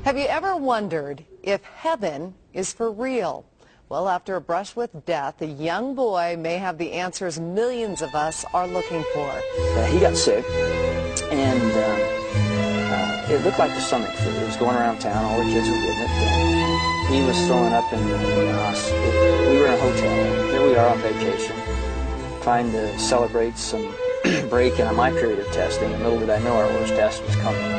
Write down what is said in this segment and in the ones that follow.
Have you ever wondered if heaven is for real? Well, after a brush with death, a young boy may have the answers millions of us are looking for. He got sick, and it looked like the stomach flu. It was going around town. All the kids were getting it. And he was throwing up in the hospital. We were in a hotel. Here we are on vacation, trying to celebrate some break in my period of testing. And little did I know our worst test was coming.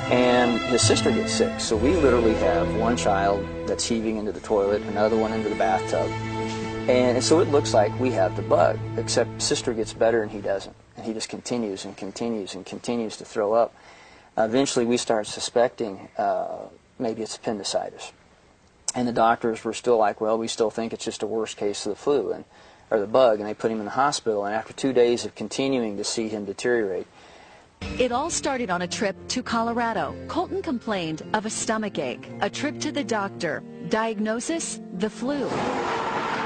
And his sister gets sick, so we literally have one child that's heaving into the toilet, another one into the bathtub. And so it looks like we have the bug, except sister gets better and he doesn't. And he just continues and continues and continues to throw up. Eventually we start suspecting maybe it's appendicitis. And the doctors were still like, well, we still think it's just a worst case of the flu or the bug, and they put him in the hospital. And after 2 days of continuing to see him deteriorate, it all started on a trip to Colorado. Colton complained of a stomach ache. A trip to the doctor. Diagnosis, the flu.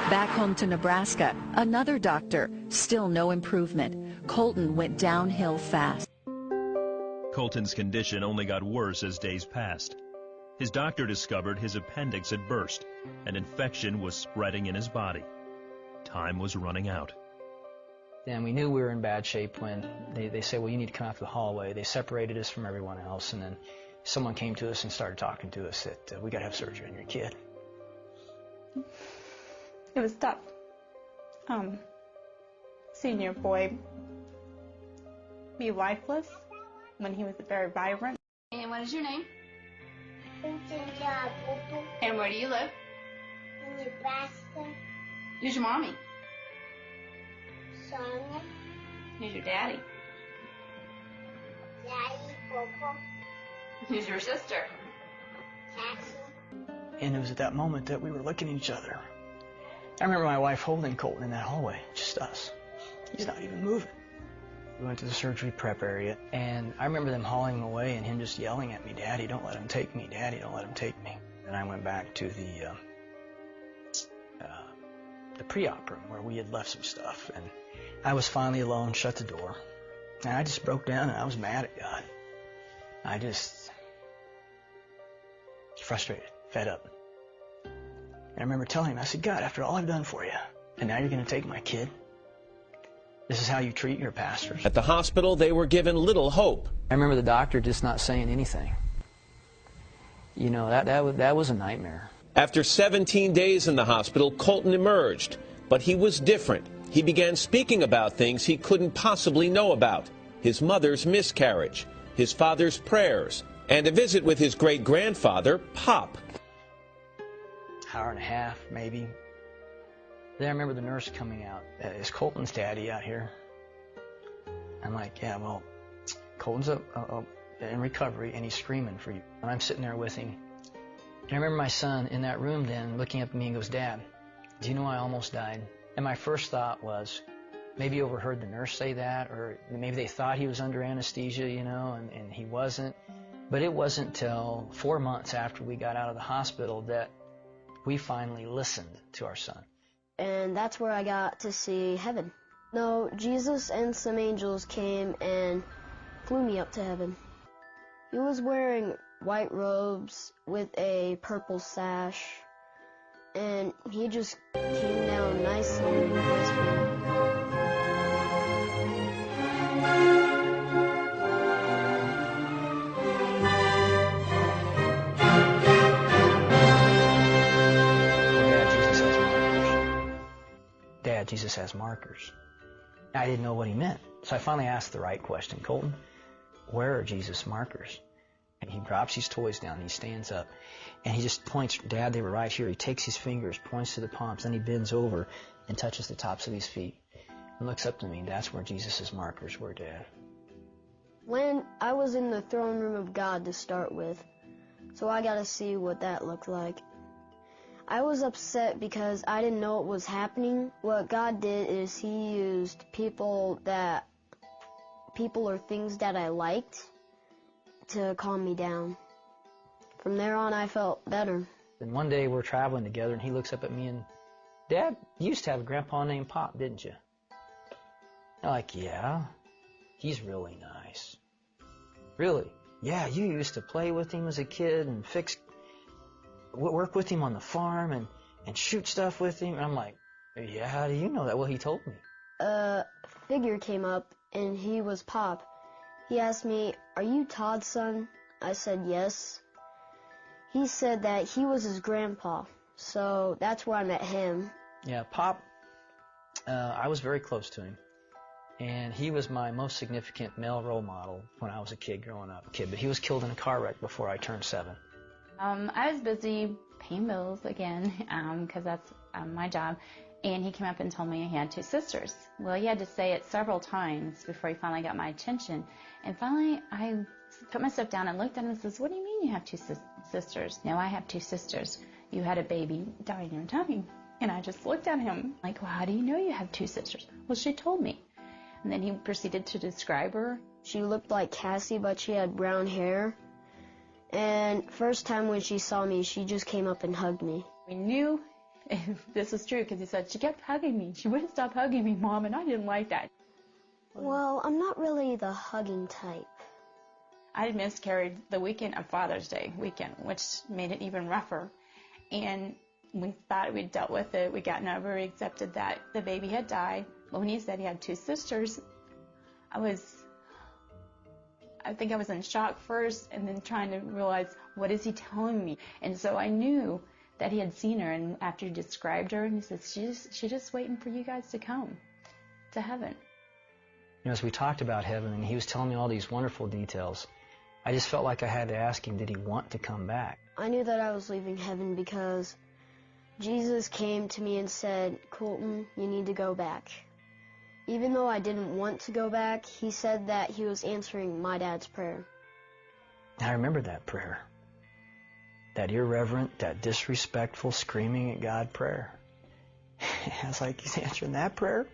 Back home to Nebraska, another doctor. Still no improvement. Colton went downhill fast. Colton's condition only got worse as days passed. His doctor discovered his appendix had burst. An infection was spreading in his body. Time was running out. And we knew we were in bad shape when they said, well, you need to come out to the hallway. They separated us from everyone else, and then someone came to us and started talking to us that we got to have surgery on your kid. It was tough. Seeing your boy be lifeless when he was very vibrant. And what is your name? And where do you live? In Nebraska. Who's your mommy? Sonia. Who's your daddy? Daddy, Coco. Who's your sister? Cassie. And it was at that moment that we were looking at each other. I remember my wife holding Colton in that hallway, just us. He's not even moving. We went to the surgery prep area, and I remember them hauling him away and him just yelling at me, Daddy, don't let him take me. Daddy, don't let him take me. And I went back to the pre-op room where we had left some stuff, and I was finally alone, shut the door, and I just broke down and I was mad at God. I just frustrated, fed up. And I remember telling him, I said, God, after all I've done for you, and now you're going to take my kid? This is how you treat your pastors? At the hospital, they were given little hope. I remember the doctor just not saying anything. You know, that was a nightmare. After 17 days in the hospital, Colton emerged, but he was different. He began speaking about things he couldn't possibly know about. His mother's miscarriage, his father's prayers, and a visit with his great-grandfather, Pop. Hour and a half, maybe. Then I remember the nurse coming out. Is Colton's daddy out here? I'm like, yeah, well, Colton's in recovery, and he's screaming for you. And I'm sitting there with him. And I remember my son in that room then looking up at me and goes, Dad, do you know I almost died? And my first thought was, maybe he overheard the nurse say that, or maybe they thought he was under anesthesia, you know, and he wasn't. But it wasn't till 4 months after we got out of the hospital that we finally listened to our son. And that's where I got to see heaven. No, Jesus and some angels came and flew me up to heaven. He was wearing white robes with a purple sash, and he just came down nicely and whispered. Dad, Jesus has markers. I didn't know what he meant, so I finally asked the right question. Colton, where are Jesus' markers? And he drops his toys down, he stands up, and he just points, Dad, they were right here. He takes his fingers, points to the palms, then he bends over and touches the tops of his feet and looks up to me. That's where Jesus' markers were, Dad. When I was in the throne room of God to start with, so I got to see what that looked like. I was upset because I didn't know what was happening. What God did is he used people or things that I liked to calm me down. From there on, I felt better. And one day we're traveling together, and he looks up at me and, Dad, you used to have a grandpa named Pop, didn't you? I'm like, yeah, he's really nice. Really? yeah, you used to play with him as a kid and work with him on the farm and shoot stuff with him. And I'm like, yeah, how do you know that? Well, he told me. A figure came up, and he was Pop. He asked me, "Are you Todd's son?" I said yes. He said that he was his grandpa, so that's where I met him. Yeah, Pop, I was very close to him. And he was my most significant male role model when I was a kid growing up. But he was killed in a car wreck before I turned 7. I was busy paying bills again, because that's my job. And he came up and told me he had 2 sisters. Well, he had to say it several times before he finally got my attention. And finally, I put myself down and looked at him and says, "What do you mean you have 2 sisters?" "No, I have 2 sisters. You had a baby die in your tummy." And I just looked at him like, "Well, how do you know you have 2 sisters?" "Well, she told me." And then he proceeded to describe her. She looked like Cassie, but she had brown hair. And first time when she saw me, she just came up and hugged me. We knew this was true because he said, "She kept hugging me. She wouldn't stop hugging me, Mom," and I didn't like that. Well, I'm not really the hugging type. I had miscarried the weekend of Father's Day weekend, which made it even rougher. And we thought we'd dealt with it. We gotten over, we accepted that the baby had died. But when he said he had 2 sisters, I think I was in shock first and then trying to realize, what is he telling me? And so I knew that he had seen her, and after he described her, and he said, she's just waiting for you guys to come to heaven. You know, as we talked about heaven, and he was telling me all these wonderful details, I just felt like I had to ask him, did he want to come back? I knew that I was leaving heaven because Jesus came to me and said, "Colton, you need to go back." Even though I didn't want to go back, he said that he was answering my dad's prayer. I remember that prayer. That irreverent, that disrespectful, screaming at God prayer. I was like, he's answering that prayer?